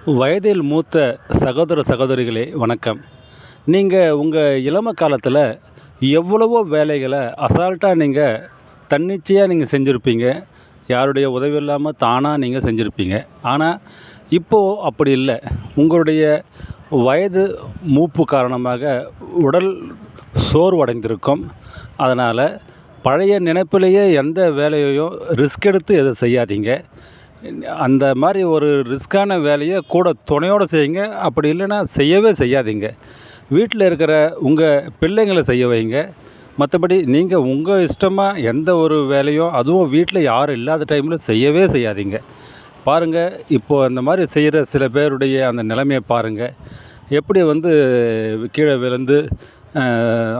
வயதில் மூத்த சகோதர சகோதரிகளே வணக்கம். நீங்கள் உங்கள் இளம காலத்தில் எவ்வளவோ வேலைகளை அசால்ட்டாக நீங்கள் தன்னிச்சையாக நீங்கள் செஞ்சுருப்பீங்க. யாருடைய உதவி இல்லாமல் தானாக நீங்கள் செஞ்சுருப்பீங்க. ஆனால் இப்போது அப்படி இல்லை. உங்களுடைய வயது மூப்பு காரணமாக உடல் சோர்வடைந்திருக்கும். அதனால் பழைய நினைப்பிலேயே எந்த வேலையையும் ரிஸ்க் எடுத்து எதுவும் செய்யாதீங்க. அந்த மாதிரி ஒரு ரிஸ்க்கான வேலையை கூட துணையோடு செய்யுங்க. அப்படி இல்லைன்னா செய்யவே செய்யாதீங்க. வீட்டில் இருக்கிற உங்கள் பிள்ளைங்களை செய்ய வைங்க. மற்றபடி நீங்கள் உங்கள் இஷ்டமாக எந்த ஒரு வேலையும், அதுவும் வீட்டில் யாரும் இல்லாத டைமில் செய்யவே செய்யாதீங்க. பாருங்கள், இப்போது அந்த மாதிரி செய்கிற சில பேருடைய அந்த நிலைமையை பாருங்கள். எப்படி கீழே விழுந்து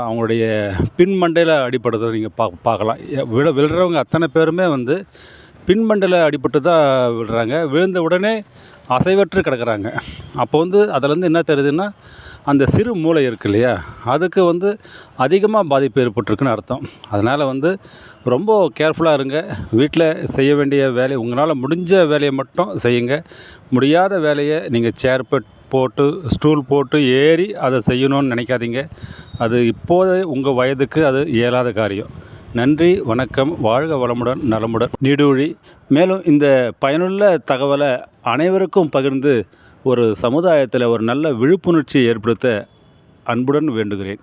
அவங்களுடைய பின் மண்டையில் அடிபடுறத நீங்கள் பார்க்கலாம். விழுறவங்க அத்தனை பேருமே பின்மண்டையில் அடிபட்டு தான் விழுறாங்க. விழுந்த உடனே அசைவற்று கிடக்குறாங்க. அப்போ அதிலேருந்து என்ன தெரியுதுன்னா, அந்த சிறு மூளை இருக்கு இல்லையா, அதுக்கு அதிகமாக பாதிப்பு ஏற்பட்டிருக்குன்னு அர்த்தம். அதனால் ரொம்ப கேர்ஃபுல்லாக இருங்க. வீட்டில் செய்ய வேண்டிய வேலை, உங்களால் முடிஞ்ச வேலையை மட்டும் செய்யுங்க. முடியாத வேலையை நீங்கள் சேர் போட்டு ஸ்டூல் போட்டு ஏறி அதை செய்யணும்னு நினைக்காதீங்க. அது இப்போது உங்கள் வயதுக்கு அது இயலாத காரியம். நன்றி, வணக்கம். வாழ்க வளமுடன், நலமுடன், நீடூழி. மேலும் இந்த பயனுள்ள தகவலை அனைவருக்கும் பகிர்ந்து ஒரு சமுதாயத்தில் ஒரு நல்ல விழிப்புணர்ச்சியை ஏற்படுத்த அன்புடன் வேண்டுகிறேன்.